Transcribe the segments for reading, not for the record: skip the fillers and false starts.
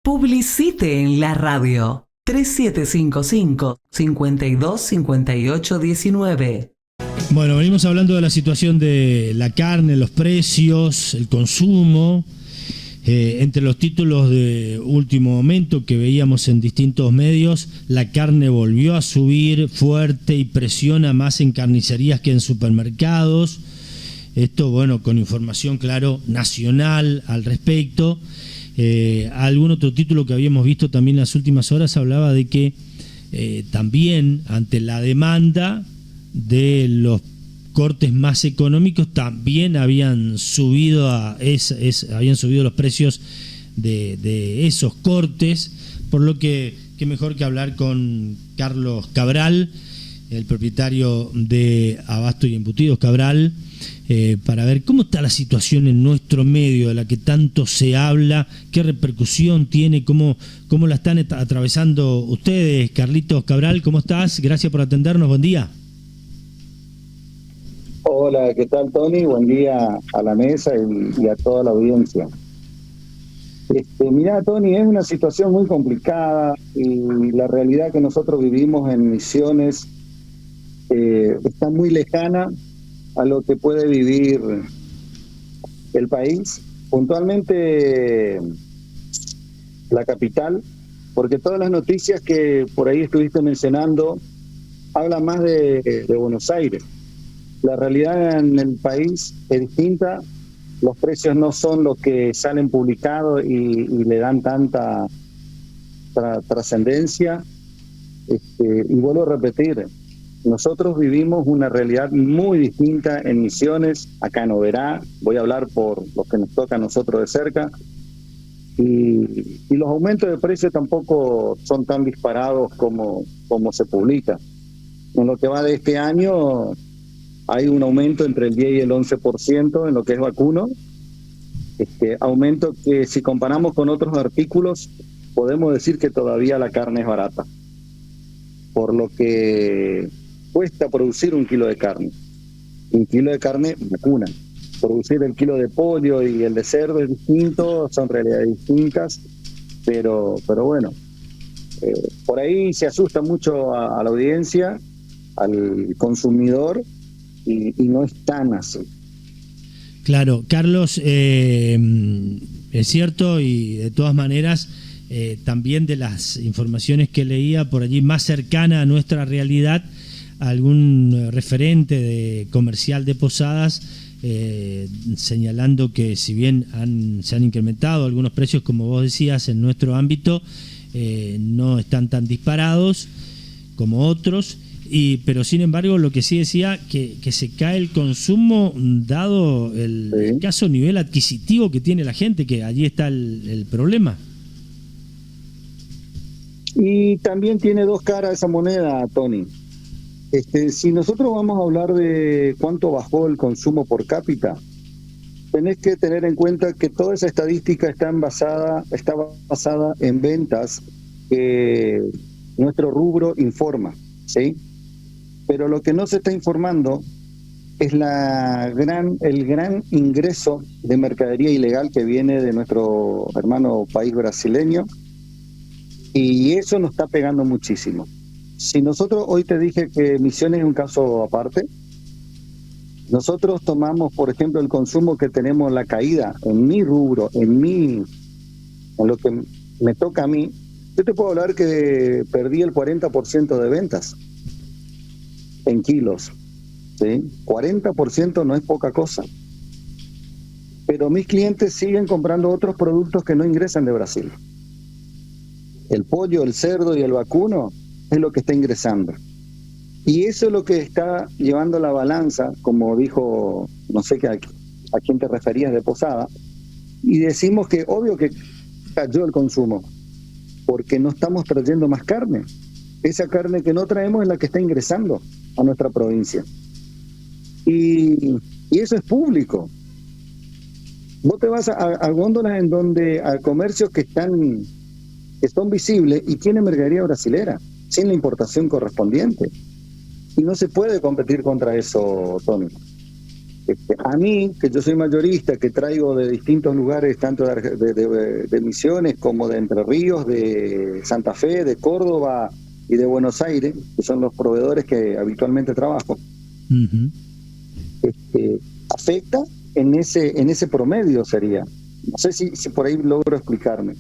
Publicite en la radio 3755-525819. Bueno, venimos hablando de la situación de la carne, los precios, el consumo. Entre los títulos de último momento que veíamos en distintos medios, la carne volvió a subir fuerte y presiona más en carnicerías que en supermercados. Esto, bueno, con información, claro, nacional al respecto. Algún otro título que habíamos visto también en las últimas horas hablaba de que también ante la demanda de los cortes más económicos también habían subido los precios de esos cortes, por lo que qué mejor que hablar con Carlos Cabral, el propietario de Abasto y Embutidos Cabral, para ver cómo está la situación en nuestro medio, de la que tanto se habla, qué repercusión tiene, cómo la están atravesando ustedes. Carlitos Cabral, ¿cómo estás? Gracias por atendernos, buen día. Hola, ¿qué tal, Tony? Buen día a la mesa y a toda la audiencia. Mirá, Tony, es una situación muy complicada y la realidad que nosotros vivimos en Misiones está muy lejana a lo que puede vivir el país, puntualmente la capital, porque todas las noticias que por ahí estuviste mencionando hablan más de Buenos Aires. La realidad en el país es distinta, los precios no son los que salen publicados y le dan tanta trascendencia. Y vuelvo a repetir, nosotros vivimos una realidad muy distinta en Misiones, acá en Oberá, voy a hablar por lo que nos toca a nosotros de cerca, y los aumentos de precios tampoco son tan disparados como se publica. En lo que va de este año hay un aumento entre el 10 y el 11% en lo que es vacuno, aumento que si comparamos con otros artículos podemos decir que todavía la carne es barata, por lo que cuesta producir un kilo de carne. Un kilo de carne vacuna. Producir el kilo de pollo y el de cerdo es distinto, son realidades distintas, pero bueno, por ahí se asusta mucho a la audiencia, al consumidor, y no es tan así. Claro, Carlos, es cierto, y de todas maneras, también de las informaciones que leía por allí más cercana a nuestra realidad, algún referente de comercial de Posadas señalando que si bien se han incrementado algunos precios, como vos decías, en nuestro ámbito, no están tan disparados como otros. Pero sin embargo, lo que sí decía, que se cae el consumo dado el escaso nivel adquisitivo que tiene la gente, que allí está el problema. Y también tiene dos caras esa moneda, Tony. Si nosotros vamos a hablar de cuánto bajó el consumo por cápita, tenés que tener en cuenta que toda esa estadística está basada en ventas que nuestro rubro informa, ¿sí? Pero lo que no se está informando es el gran ingreso de mercadería ilegal que viene de nuestro hermano país brasileño, y eso nos está pegando muchísimo. Si nosotros, hoy te dije que Misiones es un caso aparte, nosotros tomamos, por ejemplo, el consumo que tenemos, la caída en mi rubro, en lo que me toca a mí, yo te puedo hablar que perdí el 40% de ventas en kilos, ¿sí? 40% no es poca cosa. Pero mis clientes siguen comprando otros productos que no ingresan de Brasil. El pollo, el cerdo y el vacuno es lo que está ingresando. Y eso es lo que está llevando la balanza, como dijo, no sé a quién te referías de Posada, y decimos que obvio que cayó el consumo, porque no estamos trayendo más carne. Esa carne que no traemos es la que está ingresando a nuestra provincia. Y eso es público. Vos te vas a góndolas a comercios que son visibles y tienen mercadería brasilera, sin la importación correspondiente. Y no se puede competir contra eso, Tony. A mí, que yo soy mayorista, que traigo de distintos lugares, tanto de Misiones como de Entre Ríos, de Santa Fe, de Córdoba y de Buenos Aires, que son los proveedores que habitualmente trabajo, Ujú. afecta en ese promedio sería. No sé si por ahí logro explicarme.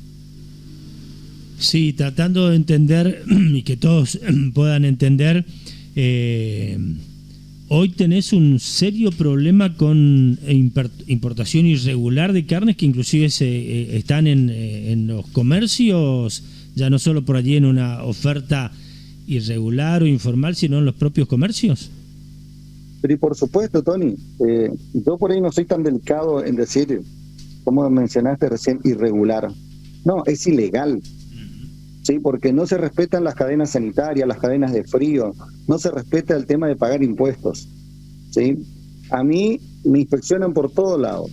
Sí, tratando de entender y que todos puedan entender, hoy tenés un serio problema con importación irregular de carnes que inclusive están en los comercios, ya no solo por allí en una oferta irregular o informal, sino en los propios comercios. Pero y por supuesto, Tony, yo por ahí no soy tan delicado en decir, como mencionaste recién, irregular. No, es ilegal. Sí, porque no se respetan las cadenas sanitarias, las cadenas de frío, no se respeta el tema de pagar impuestos, ¿sí? A mí me inspeccionan por todos lados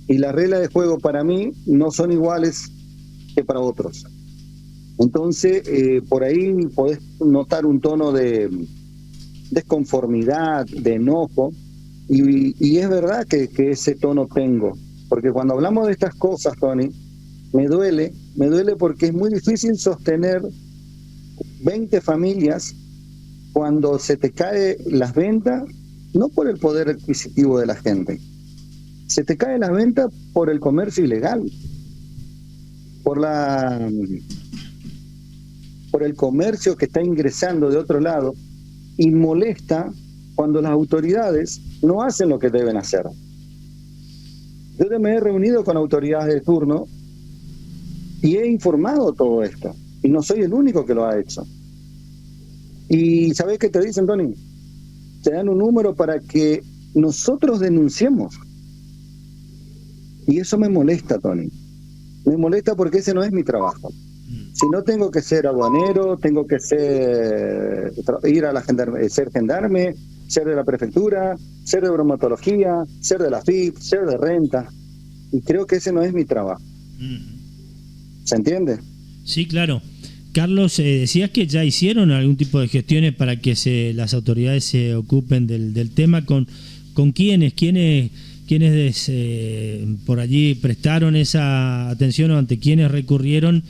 y las reglas de juego para mí no son iguales que para otros. Entonces, por ahí podés notar un tono de desconformidad, de enojo, y es verdad que ese tono tengo, porque cuando hablamos de estas cosas, Tony, me duele porque es muy difícil sostener 20 familias cuando se te cae las ventas, no por el poder adquisitivo de la gente, se te cae las ventas por el comercio ilegal, por el comercio que está ingresando de otro lado y molesta cuando las autoridades no hacen lo que deben hacer. Yo me he reunido con autoridades de turno y he informado todo esto. Y no soy el único que lo ha hecho. ¿Y sabés qué te dicen, Tony? Te dan un número para que nosotros denunciemos. Y eso me molesta, Tony. Me molesta porque ese no es mi trabajo. Si no, tengo que ser aduanero, tengo que ir a ser gendarme, ser de la prefectura, ser de bromatología, ser de la FIP, ser de renta. Y creo que ese no es mi trabajo. ¿Se entiende? Sí, claro. Carlos, decías que ya hicieron algún tipo de gestiones para que las autoridades se ocupen del tema. ¿Con quiénes por allí prestaron esa atención o ante quiénes recurrieron,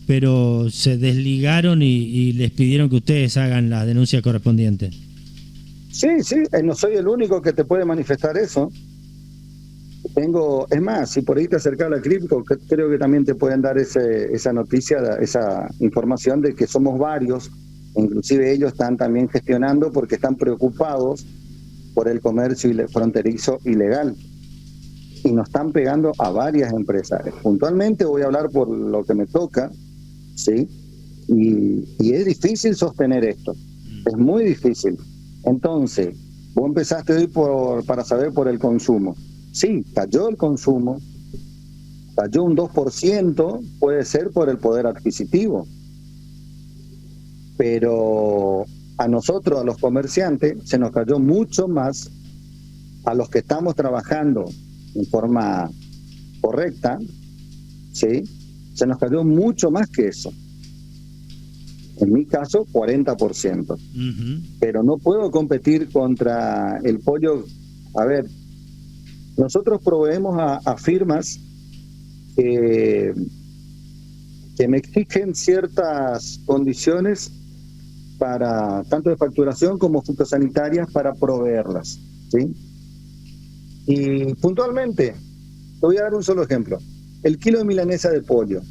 pero se desligaron y les pidieron que ustedes hagan las denuncias correspondientes? Sí, no soy el único que te puede manifestar eso. Es más, si por ahí te acercas a la Cripco, creo que también te pueden dar esa noticia, esa información de que somos varios, inclusive ellos están también gestionando porque están preocupados por el comercio fronterizo ilegal y nos están pegando a varias empresas. Puntualmente voy a hablar por lo que me toca, ¿sí? Y es difícil sostener esto, es muy difícil. Entonces, vos empezaste hoy para saber por el consumo. Sí, cayó el consumo, cayó un 2%, puede ser por el poder adquisitivo, pero a nosotros, a los comerciantes, se nos cayó mucho más, a los que estamos trabajando en forma correcta, ¿sí? Se nos cayó mucho más que eso. En mi caso, 40%. Uh-huh. Pero no puedo competir contra el pollo. A ver, nosotros proveemos a firmas que me exigen ciertas condiciones para tanto de facturación como fitosanitarias para proveerlas, ¿sí? Y puntualmente, te voy a dar un solo ejemplo. El kilo de milanesa de pollo.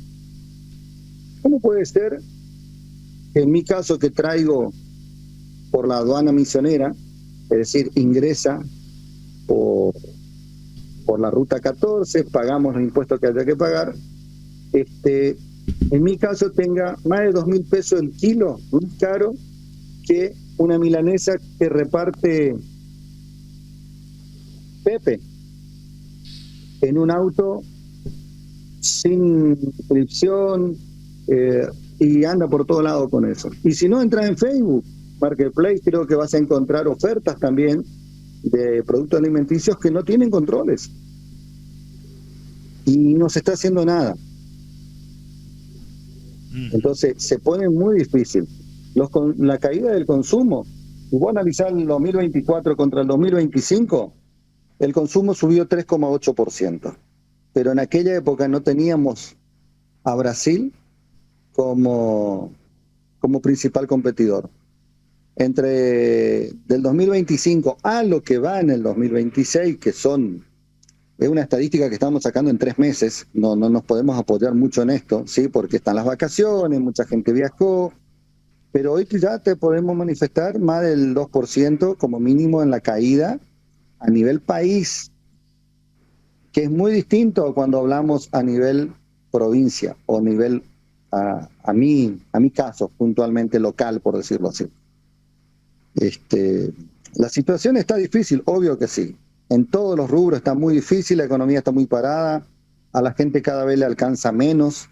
¿Cómo puede ser que en mi caso que traigo por la aduana misionera, es decir, ingresa por la ruta 14, pagamos los impuestos que haya que pagar, en mi caso tenga más de 2.000 pesos el kilo, muy caro, que una milanesa que reparte Pepe en un auto sin inscripción y anda por todo lado con eso. Y si no entras en Facebook Marketplace, creo que vas a encontrar ofertas también de productos alimenticios que no tienen controles y no se está haciendo nada. Entonces se pone muy difícil. La caída del consumo, si vos analizás el 2024 contra el 2025, el consumo subió 3,8%, pero en aquella época no teníamos a Brasil como principal competidor. Entre del 2025 a lo que va en el 2026, que es una estadística que estamos sacando en 3 meses, no nos podemos apoyar mucho en esto, ¿sí? Porque están las vacaciones, mucha gente viajó, pero hoy ya te podemos manifestar más del 2% como mínimo en la caída a nivel país, que es muy distinto a cuando hablamos a nivel provincia o nivel, a mi caso, puntualmente local, por decirlo así. La situación está difícil, obvio que sí. En todos los rubros está muy difícil, la economía está muy parada, a la gente cada vez le alcanza menos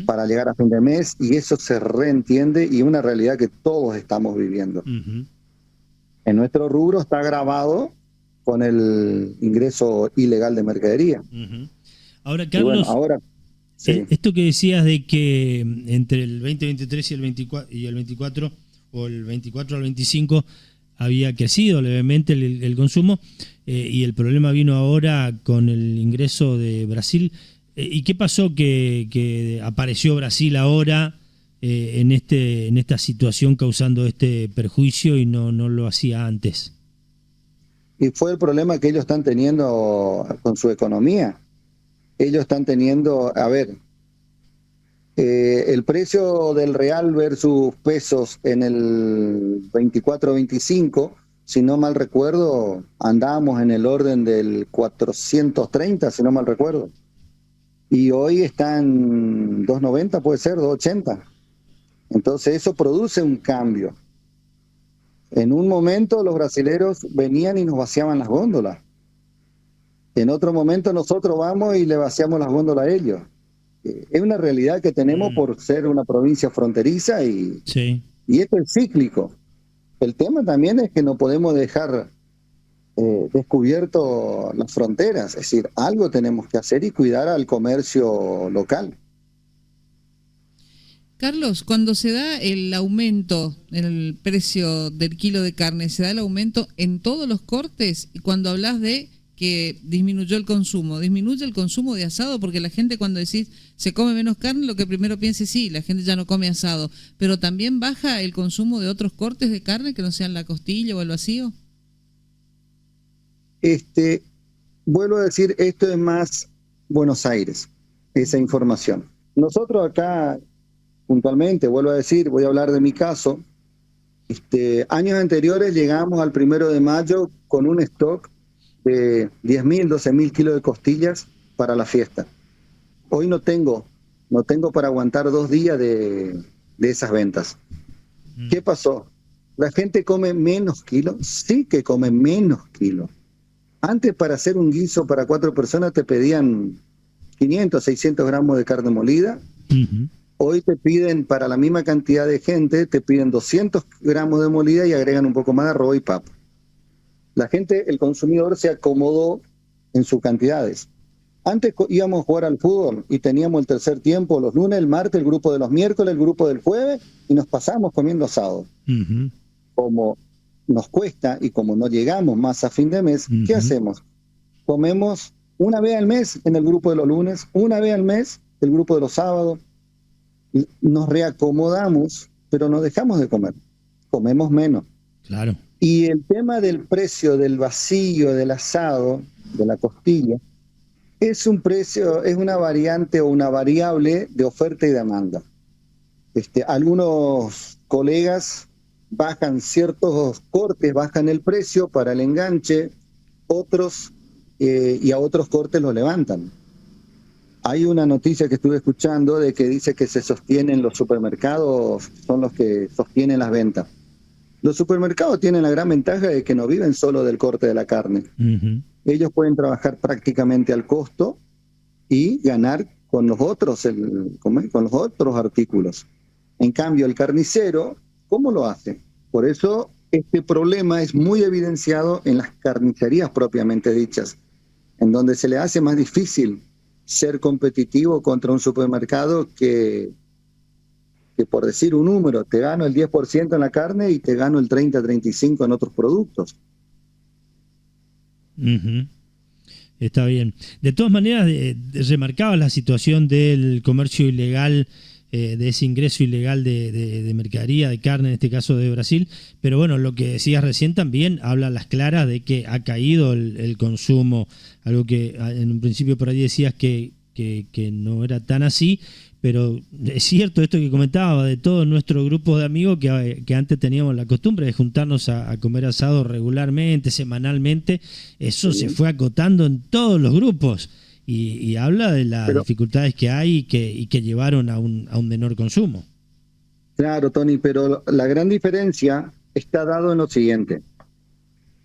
para llegar a fin de mes, y eso se reentiende y es una realidad que todos estamos viviendo. En nuestro rubro está agravado con el ingreso ilegal de mercadería. Ahora, Carlos, sí. Esto que decías de que entre el 2023 y el 24 o el 24 al 25 había crecido levemente el consumo, y el problema vino ahora con el ingreso de Brasil. ¿Y qué pasó que apareció Brasil ahora en esta situación causando este perjuicio y no lo hacía antes? Y fue el problema que ellos están teniendo con su economía. Ellos están teniendo, el precio del real versus pesos en el 24-25, si no mal recuerdo, andábamos en el orden del 430, si no mal recuerdo. Y hoy están 2.90, puede ser, 2.80. Entonces eso produce un cambio. En un momento los brasileros venían y nos vaciaban las góndolas. En otro momento nosotros vamos y le vaciamos las góndolas a ellos. Es una realidad que tenemos por ser una provincia fronteriza y esto es cíclico. El tema también es que no podemos dejar descubierto las fronteras, es decir, algo tenemos que hacer y cuidar al comercio local. Carlos, cuando se da el aumento en el precio del kilo de carne, ¿se da el aumento en todos los cortes? Y cuando hablas de que disminuyó el consumo, ¿disminuye el consumo de asado? Porque la gente, cuando decís se come menos carne, lo que primero piensa es sí, la gente ya no come asado, pero también baja el consumo de otros cortes de carne que no sean la costilla o el vacío. Vuelvo a decir, esto es más Buenos Aires, esa información. Nosotros acá, puntualmente, vuelvo a decir, voy a hablar de mi caso, años anteriores llegamos al 1 de mayo con un stock de 10.000, 12.000 kilos de costillas para la fiesta. Hoy no tengo para aguantar 2 días de esas ventas. ¿Qué pasó? ¿La gente come menos kilos? Sí que come menos kilos. Antes, para hacer un guiso para 4 personas te pedían 500, 600 gramos de carne molida. Hoy te piden, para la misma cantidad de gente, te piden 200 gramos de molida y agregan un poco más de arroz y papa. La gente, el consumidor, se acomodó en sus cantidades. Antes íbamos a jugar al fútbol y teníamos el tercer tiempo los lunes, el martes, el grupo de los miércoles, el grupo del jueves, y nos pasamos comiendo asado. Como nos cuesta y como no llegamos más a fin de mes, ¿qué hacemos? Comemos una vez al mes en el grupo de los lunes, una vez al mes el grupo de los sábados. Nos reacomodamos, pero no dejamos de comer. Comemos menos. Claro. Y el tema del precio del vacío, del asado, de la costilla, es un precio, es una variante o una variable de oferta y demanda. Algunos colegas bajan ciertos cortes, bajan el precio para el enganche, otros y a otros cortes lo levantan. Hay una noticia que estuve escuchando de que dice que se sostienen los supermercados, son los que sostienen las ventas. Los supermercados tienen la gran ventaja de que no viven solo del corte de la carne. Ellos pueden trabajar prácticamente al costo y ganar con los otros artículos. En cambio, el carnicero, ¿cómo lo hace? Por eso este problema es muy evidenciado en las carnicerías propiamente dichas, en donde se le hace más difícil ser competitivo contra un supermercado que por decir un número, te gano el 10% en la carne y te gano el 30-35% en otros productos. Está bien. De todas maneras, remarcaba la situación del comercio ilegal, de ese ingreso ilegal de mercadería, de carne, en este caso de Brasil, pero bueno, lo que decías recién también habla a las claras de que ha caído el consumo, algo que en un principio por ahí decías que no era tan así, pero es cierto esto que comentaba de todo nuestro grupo de amigos que antes teníamos la costumbre de juntarnos a comer asado regularmente, semanalmente, eso se fue acotando en todos los grupos y habla de las dificultades que hay y que llevaron a un menor consumo. Claro, Tony, pero la gran diferencia está dado en lo siguiente.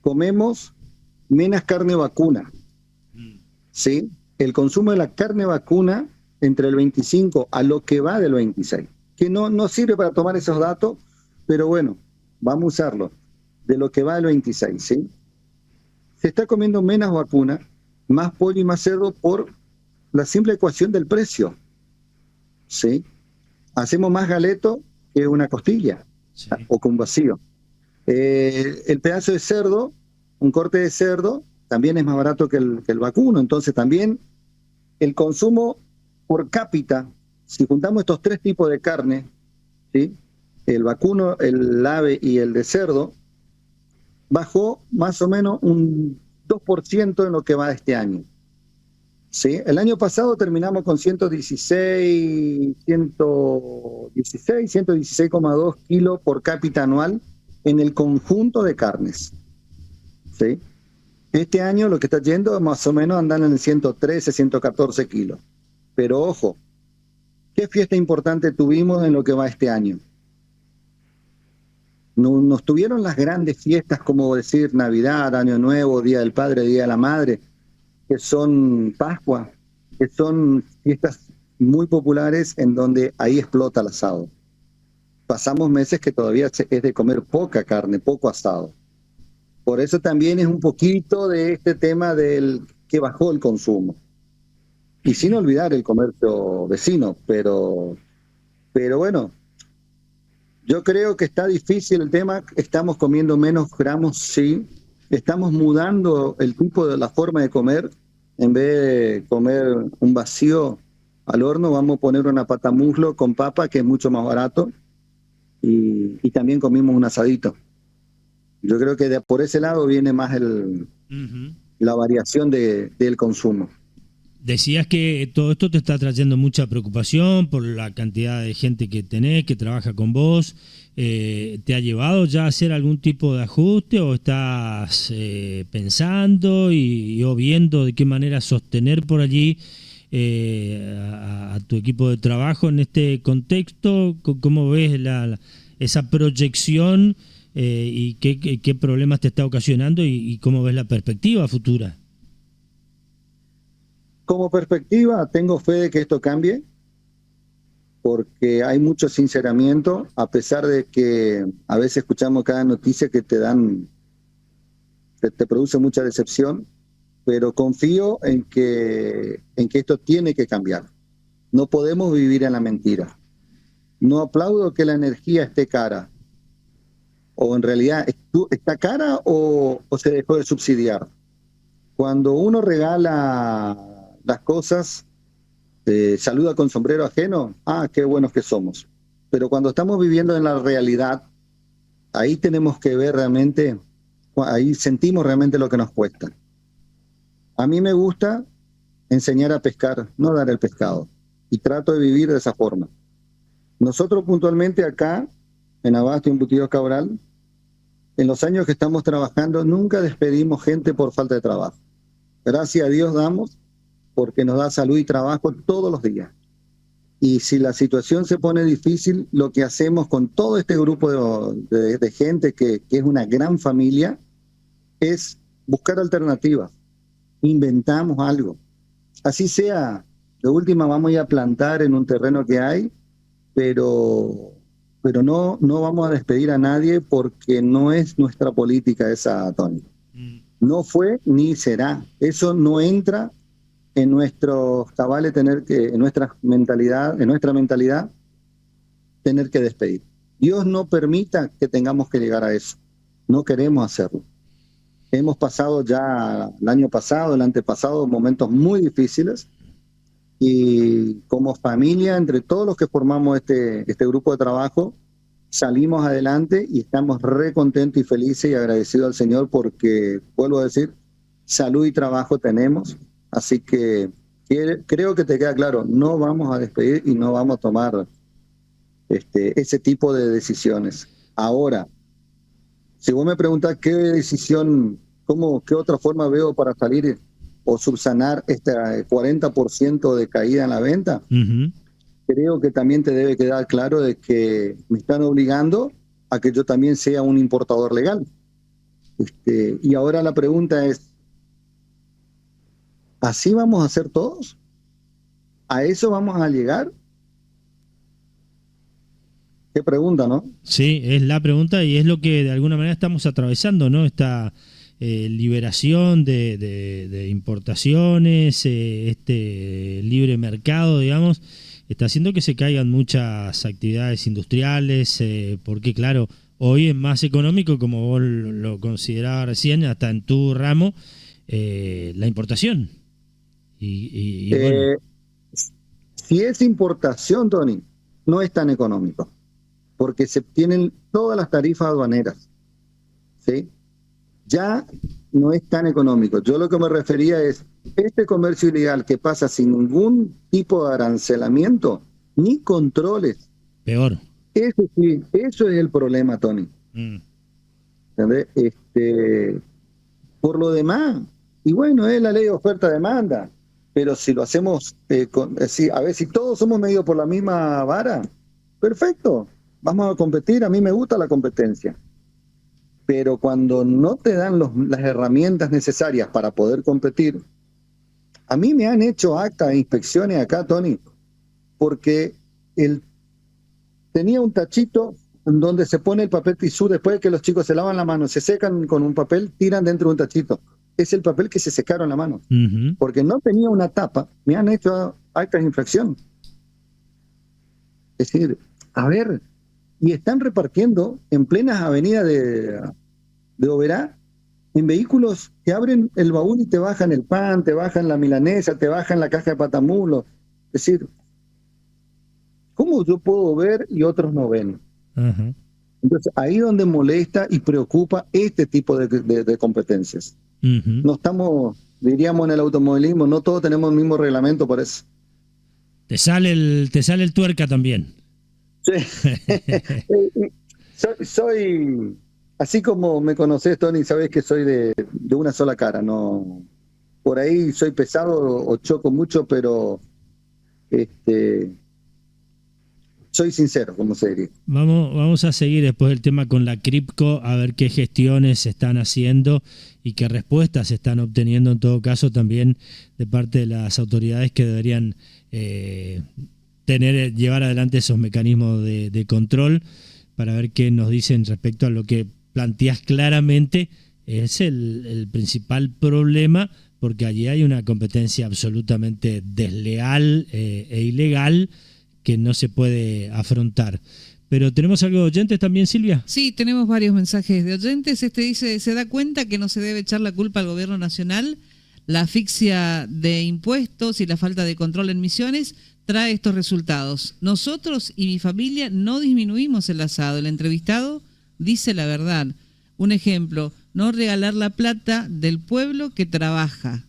Comemos menos carne vacuna, ¿sí? El consumo de la carne vacuna entre el 25 a lo que va del 26, que no sirve para tomar esos datos, pero bueno, vamos a usarlo, de lo que va del 26, ¿sí? Se está comiendo menos vacuna, más pollo y más cerdo por la simple ecuación del precio, ¿sí? Hacemos más galeto que una costilla, sí, o con vacío. El pedazo de cerdo, un corte de cerdo, también es más barato que el vacuno, entonces también el consumo por cápita, si juntamos estos tres tipos de carne, ¿sí? El vacuno, el ave y el de cerdo, bajó más o menos un 2% en lo que va de este año, ¿sí? El año pasado terminamos con 116,2 kilos por cápita anual en el conjunto de carnes, ¿sí? Este año lo que está yendo más o menos andan en el 113, 114 kilos. Pero ojo, ¿qué fiesta importante tuvimos en lo que va este año? No tuvieron las grandes fiestas como decir Navidad, Año Nuevo, Día del Padre, Día de la Madre, que son Pascua, que son fiestas muy populares en donde ahí explota el asado. Pasamos meses que todavía es de comer poca carne, poco asado. Por eso también es un poquito de este tema del que bajó el consumo. Y sin olvidar el comercio vecino, pero bueno, yo creo que está difícil el tema, estamos comiendo menos gramos, sí, estamos mudando el tipo de la forma de comer, en vez de comer un vacío al horno, vamos a poner una patamuslo con papa, que es mucho más barato, y también comimos un asadito. Yo creo que por ese lado viene más la variación del consumo. Decías que todo esto te está trayendo mucha preocupación por la cantidad de gente que tenés, que trabaja con vos. ¿Te ha llevado ya a hacer algún tipo de ajuste o estás pensando o viendo de qué manera sostener por allí a tu equipo de trabajo en este contexto? ¿Cómo ves esa proyección y qué problemas te está ocasionando y cómo ves la perspectiva futura? Como perspectiva, tengo fe de que esto cambie, porque hay mucho sinceramiento, a pesar de que a veces escuchamos cada noticia que te produce mucha decepción, pero confío en que esto tiene que cambiar. No podemos vivir en la mentira. No aplaudo que la energía esté cara, o en realidad está cara o se dejó de subsidiar. Cuando uno regala las cosas, saluda con sombrero ajeno, qué buenos que somos. Pero cuando estamos viviendo en la realidad, ahí tenemos que ver realmente, ahí sentimos realmente lo que nos cuesta. A mí me gusta enseñar a pescar, no dar el pescado, y trato de vivir de esa forma. Nosotros puntualmente acá, en Abasto y Embutidos Cabral, en los años que estamos trabajando, nunca despedimos gente por falta de trabajo. Gracias a Dios damos, porque nos da salud y trabajo todos los días. Y si la situación se pone difícil, lo que hacemos con todo este grupo de gente que es una gran familia, es buscar alternativas. Inventamos algo. Así sea, de última vamos a ir a plantar en un terreno que hay, pero no vamos a despedir a nadie porque no es nuestra política esa, Tony. No fue ni será. Eso no entra en nuestros cabales, en nuestra mentalidad, tener que despedir. Dios no permita que tengamos que llegar a eso. No queremos hacerlo. Hemos pasado ya el año pasado, el antepasado, momentos muy difíciles y como familia, entre todos los que formamos este grupo de trabajo, salimos adelante y estamos re contentos y felices y agradecidos al Señor porque, vuelvo a decir, salud y trabajo tenemos. Así que creo que te queda claro, no vamos a despedir y no vamos a tomar ese tipo de decisiones. Ahora, si vos me preguntás qué decisión, qué otra forma veo para salir o subsanar este 40% de caída en la venta, creo que también te debe quedar claro de que me están obligando a que yo también sea un importador legal. Y ahora la pregunta es, ¿así vamos a hacer todos? ¿A eso vamos a llegar? Qué pregunta, ¿no? Sí, es la pregunta y es lo que de alguna manera estamos atravesando, ¿no? Esta liberación de importaciones, este libre mercado, digamos, está haciendo que se caigan muchas actividades industriales, porque claro, hoy es más económico, como vos lo considerabas recién, hasta en tu ramo, la importación. Y bueno. Si es importación, Tony, no es tan económico, porque se tienen todas las tarifas aduaneras, ¿sí? Ya no es tan económico. Yo lo que me refería es, este comercio ilegal que pasa sin ningún tipo de arancelamiento, ni controles. Peor. Eso sí, eso es el problema, Tony. ¿Entendés? Por lo demás, y bueno, es la ley de oferta-demanda, pero si lo hacemos, a ver, si todos somos medidos por la misma vara, perfecto, vamos a competir, a mí me gusta la competencia. Pero cuando no te dan las herramientas necesarias para poder competir, a mí me han hecho actas de inspecciones acá, Tony, porque tenía un tachito donde se pone el papel tisú, después de que los chicos se lavan la mano, se secan con un papel, tiran dentro de un tachito. Es el papel que se secaron la mano. Porque no tenía una tapa, me han hecho actas de infracción. Es decir, a ver, y están repartiendo en plenas avenidas de Oberá, en vehículos que abren el baúl y te bajan el pan, te bajan la milanesa, te bajan la caja de patamulo. Es decir, ¿cómo yo puedo ver y otros no ven? Entonces, ahí donde molesta y preocupa este tipo de competencias. No estamos, diríamos en el automovilismo, no todos tenemos el mismo reglamento por eso. Te sale el tuerca también. Sí. soy, así como me conoces, Tony, sabes que soy de una sola cara, no, por ahí soy pesado o choco mucho, pero soy sincero, como se diría. Vamos a seguir después del tema con la Cripco, a ver qué gestiones se están haciendo y qué respuestas se están obteniendo en todo caso también de parte de las autoridades que deberían llevar adelante esos mecanismos de control para ver qué nos dicen respecto a lo que planteas claramente es el principal problema, porque allí hay una competencia absolutamente desleal e ilegal que no se puede afrontar. Pero ¿tenemos algo de oyentes también, Silvia? Sí, tenemos varios mensajes de oyentes. Dice, se da cuenta que no se debe echar la culpa al gobierno nacional. La asfixia de impuestos y la falta de control en Misiones trae estos resultados. Nosotros y mi familia no disminuimos el asado. El entrevistado dice la verdad. Un ejemplo, no regalar la plata del pueblo que trabaja.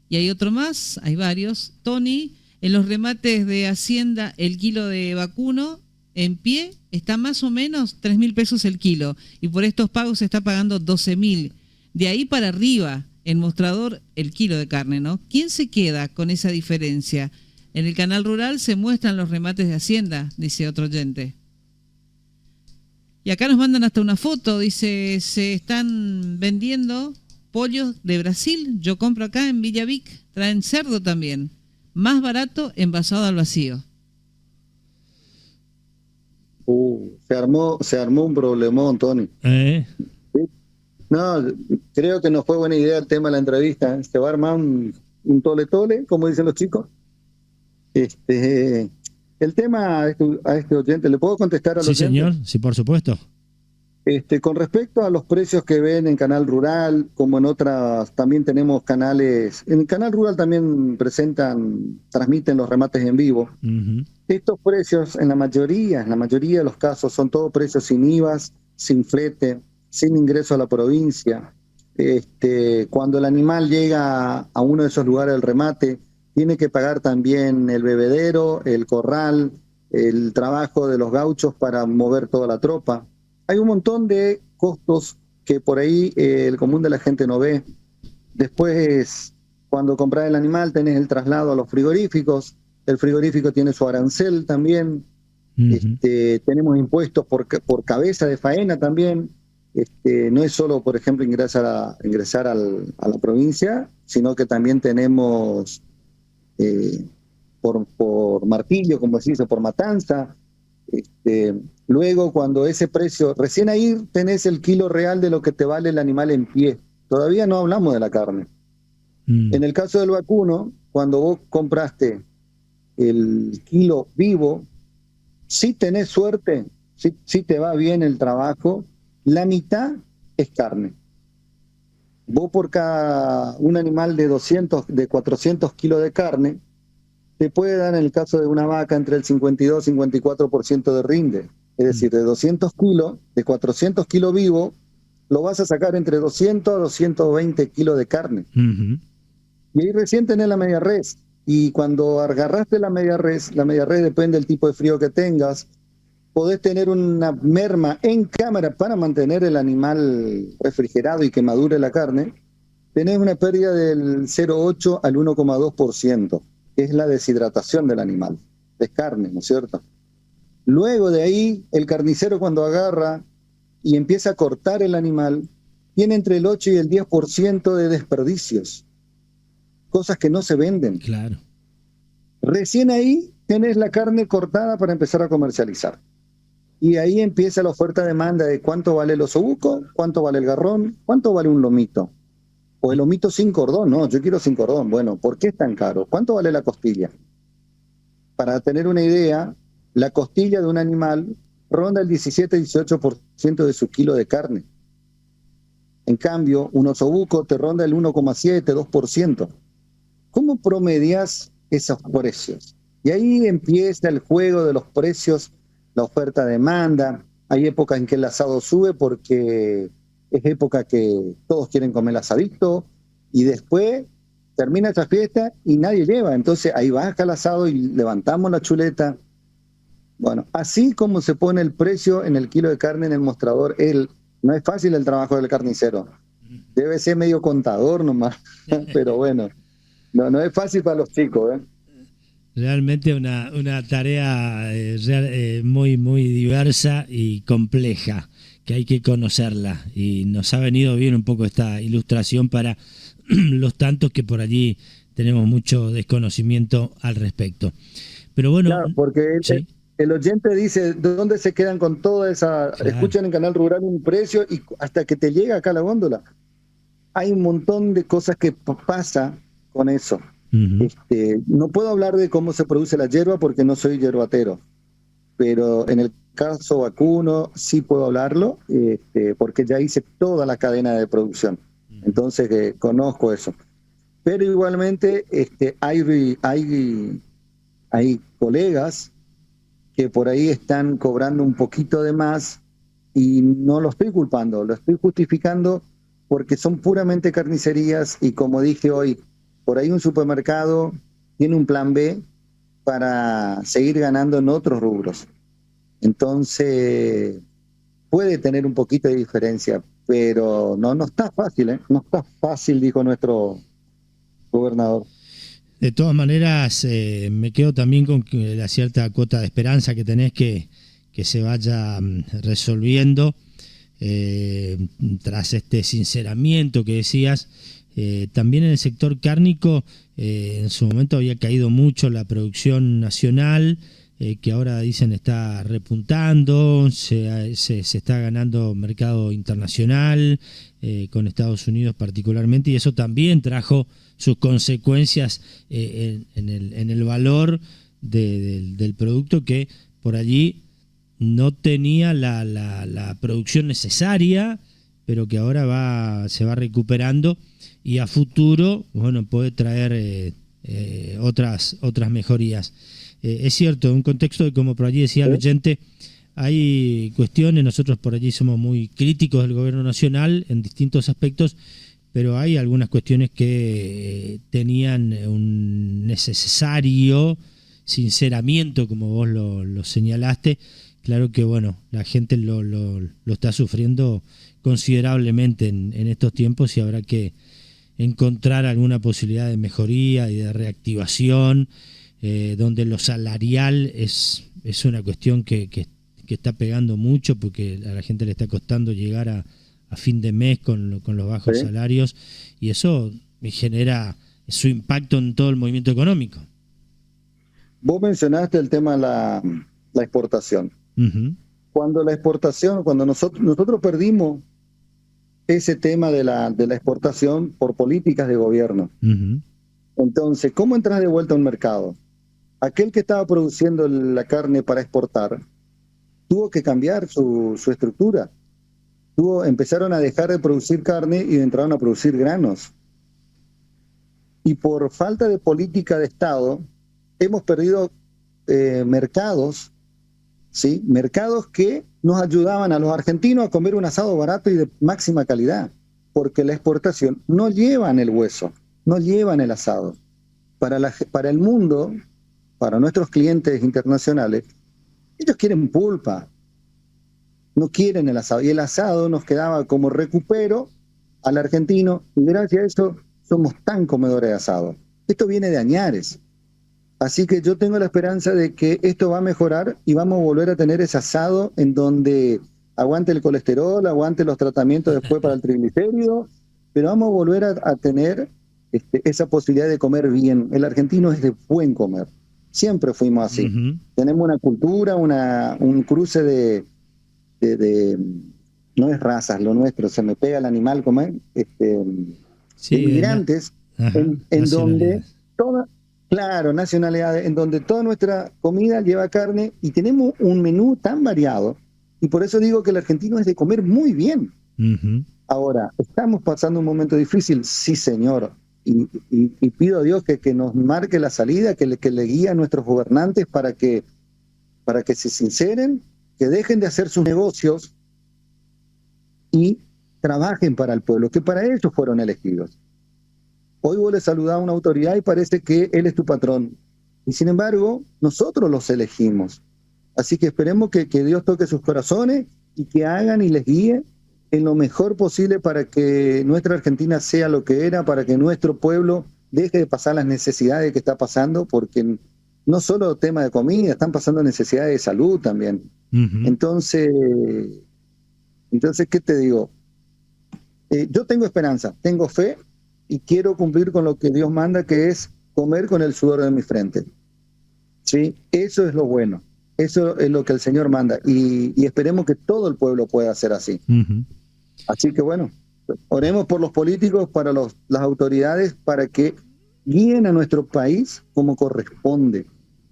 Y hay otro más, hay varios. Tony, en los remates de Hacienda, el kilo de vacuno en pie está más o menos 3.000 pesos el kilo. Y por estos pagos se está pagando 12.000. De ahí para arriba, en mostrador, el kilo de carne, ¿no? ¿Quién se queda con esa diferencia? En el canal rural se muestran los remates de Hacienda, dice otro oyente. Y acá nos mandan hasta una foto, dice, se están vendiendo pollos de Brasil. Yo compro acá en Villavic, traen cerdo también. Más barato, envasado al vacío. Se armó un problemón, Tony. ¿Sí? No, creo que no fue buena idea el tema de la entrevista. Se va a armar un tole-tole, como dicen los chicos. El tema a este oyente, ¿le puedo contestar al oyente? Sí, señor, sí, por supuesto. Con respecto a los precios que ven en Canal Rural, como en otras, también tenemos canales. En el Canal Rural también transmiten los remates en vivo. Ujú. Estos precios, en la mayoría de los casos, son todos precios sin IVAs, sin flete, sin ingreso a la provincia. Cuando el animal llega a uno de esos lugares del remate, tiene que pagar también el bebedero, el corral, el trabajo de los gauchos para mover toda la tropa. Hay un montón de costos que por ahí el común de la gente no ve. Después, cuando compras el animal, tenés el traslado a los frigoríficos. El frigorífico tiene su arancel también. Ujú. Tenemos impuestos por cabeza de faena también. No es solo, por ejemplo, ingresar a la provincia, sino que también tenemos por martillo, como se dice, por matanza. Luego, cuando ese precio, recién ahí tenés el kilo real de lo que te vale el animal en pie. Todavía no hablamos de la carne. En el caso del vacuno, cuando vos compraste el kilo vivo, si tenés suerte, si te va bien el trabajo, la mitad es carne. Vos por cada un animal de 400 kilos de carne, te puede dar en el caso de una vaca entre el 52 y 54% de rinde. Es decir, de 200 kilos, de 400 kilos vivo, lo vas a sacar entre 200 a 220 kilos de carne. Ujú. Y ahí recién tenés la media res. Y cuando agarraste la media res depende del tipo de frío que tengas, podés tener una merma en cámara para mantener el animal refrigerado y que madure la carne. Tenés una pérdida del 0,8 al 1,2%, que es la deshidratación del animal. Es carne, ¿no es cierto? Luego de ahí, el carnicero cuando agarra y empieza a cortar el animal, tiene entre el 8 y el 10% de desperdicios, cosas que no se venden. Claro. Recién ahí tenés la carne cortada para empezar a comercializar. Y ahí empieza la oferta-demanda de cuánto vale el osobuco, cuánto vale el garrón, cuánto vale un lomito. O el lomito sin cordón, no, yo quiero sin cordón. Bueno, ¿por qué es tan caro? ¿Cuánto vale la costilla? Para tener una idea, la costilla de un animal ronda el 17-18% de su kilo de carne. En cambio, un osobuco te ronda el 1,7-2%. ¿Cómo promedias esos precios? Y ahí empieza el juego de los precios, la oferta-demanda. Hay épocas en que el asado sube porque es época que todos quieren comer asadito y después termina esa fiesta y nadie lleva. Entonces ahí baja el asado y levantamos la chuleta. Bueno, así como se pone el precio en el kilo de carne en el mostrador, no es fácil el trabajo del carnicero. Debe ser medio contador nomás, pero bueno, no es fácil para los chicos, ¿eh? Realmente una tarea muy, muy diversa y compleja, que hay que conocerla. Y nos ha venido bien un poco esta ilustración para los tantos que por allí tenemos mucho desconocimiento al respecto. Pero bueno, claro, porque ¿sí? el oyente dice, ¿dónde se quedan con toda esa? Claro. Escuchan en Canal Rural un precio y hasta que te llega acá a la góndola. Hay un montón de cosas que pasa con eso. Uh-huh. No puedo hablar de cómo se produce la hierba porque no soy yerbatero, pero en el caso vacuno sí puedo hablarlo, porque ya hice toda la cadena de producción. Entonces conozco eso. Pero igualmente hay colegas que por ahí están cobrando un poquito de más y no lo estoy culpando, lo estoy justificando porque son puramente carnicerías y como dije hoy, por ahí un supermercado tiene un plan B para seguir ganando en otros rubros. Entonces puede tener un poquito de diferencia, pero no está fácil, ¿eh? No está fácil, dijo nuestro gobernador. De todas maneras, me quedo también con la cierta cuota de esperanza que tenés que se vaya resolviendo tras este sinceramiento que decías. También en el sector cárnico, en su momento había caído mucho la producción nacional, que ahora dicen está repuntando, se está ganando mercado internacional, con Estados Unidos particularmente, y eso también trajo sus consecuencias en el valor del producto, que por allí no tenía la producción necesaria, pero que ahora se va recuperando y a futuro, bueno, puede traer otras mejorías. Es cierto, en un contexto de, como por allí decía el oyente, hay cuestiones, nosotros por allí somos muy críticos del gobierno nacional en distintos aspectos, pero hay algunas cuestiones que tenían un necesario sinceramiento, como vos lo señalaste. Claro que, bueno, la gente lo está sufriendo considerablemente en estos tiempos y habrá que encontrar alguna posibilidad de mejoría y de reactivación, donde lo salarial es una cuestión que está pegando mucho, porque a la gente le está costando llegar a fin de mes con los bajos salarios, y eso genera su impacto en todo el movimiento económico. Vos mencionaste el tema de la exportación. Uh-huh. Cuando nosotros perdimos ese tema de la exportación por políticas de gobierno. Uh-huh. Entonces, ¿cómo entras de vuelta a un mercado? Aquel que estaba produciendo la carne para exportar tuvo que cambiar su estructura. Empezaron a dejar de producir carne y entraron a producir granos. Y por falta de política de Estado, hemos perdido mercados, ¿sí? Mercados que nos ayudaban a los argentinos a comer un asado barato y de máxima calidad, porque la exportación no llevan el hueso, no llevan el asado. Para el mundo, para nuestros clientes internacionales, ellos quieren pulpa, no quieren el asado, y el asado nos quedaba como recupero al argentino, y gracias a eso somos tan comedores de asado. Esto viene de añares. Así que yo tengo la esperanza de que esto va a mejorar y vamos a volver a tener ese asado en donde aguante el colesterol, aguante los tratamientos después para el triglicérido, pero vamos a volver a tener esa posibilidad de comer bien. El argentino es de buen comer. Siempre fuimos así. Uh-huh. Tenemos una cultura, un cruce de no es razas, lo nuestro, se me pega el animal, como es, inmigrantes, en donde nacionalidades, en donde toda nuestra comida lleva carne y tenemos un menú tan variado, y por eso digo que el argentino es de comer muy bien. Uh-huh. Ahora, ¿estamos pasando un momento difícil? Sí, señor, y pido a Dios que nos marque la salida, que le guíe a nuestros gobernantes para que se sinceren, que dejen de hacer sus negocios y trabajen para el pueblo, que para ellos fueron elegidos. Hoy vos le saludás a una autoridad y parece que él es tu patrón. Y sin embargo, nosotros los elegimos. Así que esperemos que Dios toque sus corazones y que hagan y les guíe en lo mejor posible para que nuestra Argentina sea lo que era, para que nuestro pueblo deje de pasar las necesidades que está pasando, porque no solo tema de comida, están pasando necesidades de salud también. Uh-huh. Entonces, ¿qué te digo? Yo tengo esperanza, tengo fe y quiero cumplir con lo que Dios manda, que es comer con el sudor de mi frente. ¿Sí? Eso es lo bueno, eso es lo que el Señor manda y esperemos que todo el pueblo pueda hacer así. Uh-huh. Así que bueno, oremos por los políticos, para las autoridades, para que guíen a nuestro país como corresponde,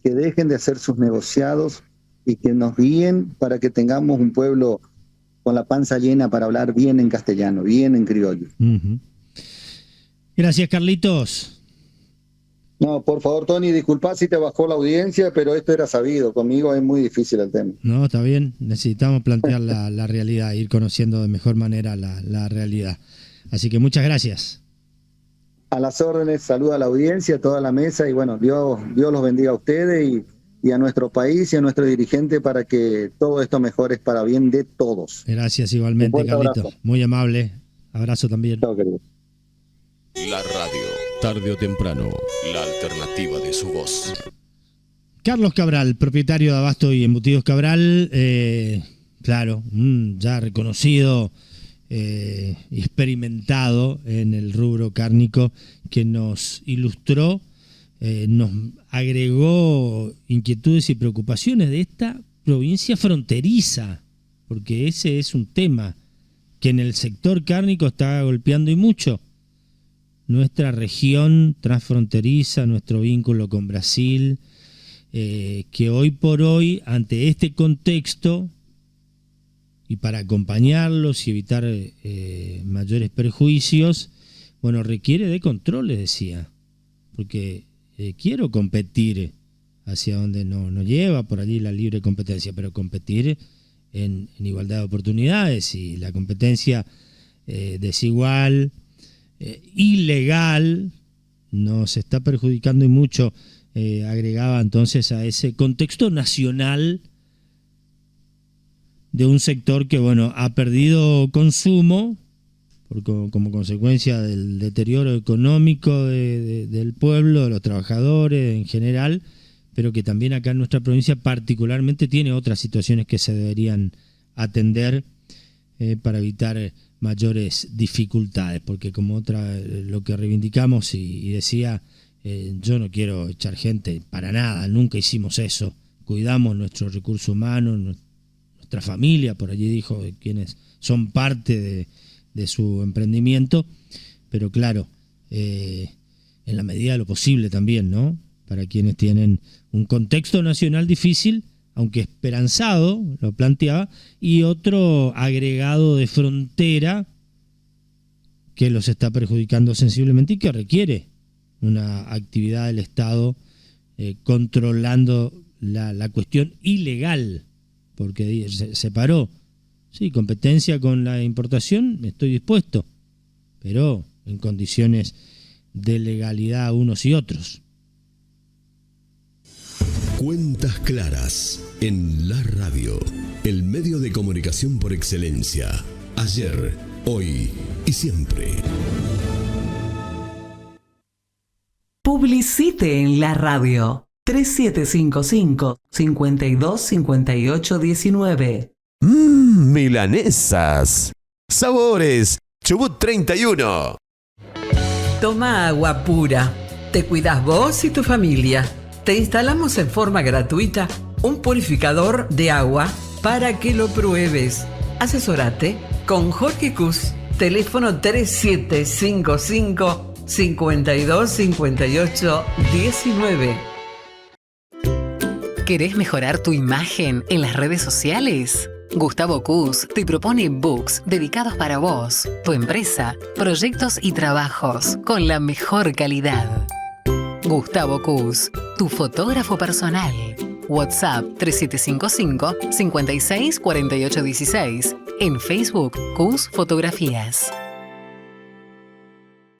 que dejen de hacer sus negociados y que nos guíen para que tengamos un pueblo con la panza llena para hablar bien en castellano, bien en criollo. Uh-huh. Gracias, Carlitos. No, por favor, Tony, disculpa si te bajó la audiencia, pero esto era sabido. Conmigo es muy difícil el tema. No, está bien. Necesitamos plantear la realidad, ir conociendo de mejor manera la realidad. Así que muchas gracias. A las órdenes, saluda a la audiencia, a toda la mesa, y bueno, Dios los bendiga a ustedes y a nuestro país y a nuestro dirigente para que todo esto mejore para bien de todos. Gracias igualmente, Carlito. Abrazo. Muy amable. Abrazo también. Chao, querido. La radio, tarde o temprano, la alternativa de su voz. Carlos Cabral, propietario de Abasto y Embutidos Cabral, claro, ya reconocido y experimentado en el rubro cárnico, que nos ilustró, nos agregó inquietudes y preocupaciones de esta provincia fronteriza, porque ese es un tema que en el sector cárnico está golpeando y mucho. Nuestra región transfronteriza, nuestro vínculo con Brasil, que hoy por hoy, ante este contexto, y para acompañarlos y evitar mayores perjuicios, bueno, requiere de controles, decía, porque quiero competir hacia donde no lleva por allí la libre competencia, pero competir en igualdad de oportunidades, y la competencia desigual, ilegal, nos está perjudicando y mucho, agregaba entonces a ese contexto nacional de un sector que, bueno, ha perdido consumo como consecuencia del deterioro económico del pueblo, de los trabajadores en general, pero que también acá en nuestra provincia particularmente tiene otras situaciones que se deberían atender para evitar mayores dificultades, porque como lo que reivindicamos y decía, yo no quiero echar gente para nada, nunca hicimos eso, cuidamos nuestro recurso humano, nuestra familia, por allí dijo, quienes son parte de su emprendimiento, pero claro, en la medida de lo posible también, ¿no? Para quienes tienen un contexto nacional difícil, aunque esperanzado, lo planteaba, y otro agregado de frontera que los está perjudicando sensiblemente y que requiere una actividad del Estado controlando la cuestión ilegal, porque se separó. Sí, competencia con la importación, estoy dispuesto, pero en condiciones de legalidad unos y otros. Cuentas Claras, en la radio, el medio de comunicación por excelencia. Ayer, hoy y siempre. Publicite en la radio. 3755-525819. Milanesas. Sabores. Chubut 31. Toma agua pura. Te cuidas vos y tu familia. Te instalamos en forma gratuita un purificador de agua para que lo pruebes. Asesórate con Jorge Cus. Teléfono 3755-525819. ¿Querés mejorar tu imagen en las redes sociales? Gustavo Cus te propone books dedicados para vos, tu empresa, proyectos y trabajos con la mejor calidad. Gustavo Cus, tu fotógrafo personal. WhatsApp 3755 564816. En Facebook, Cus Fotografías.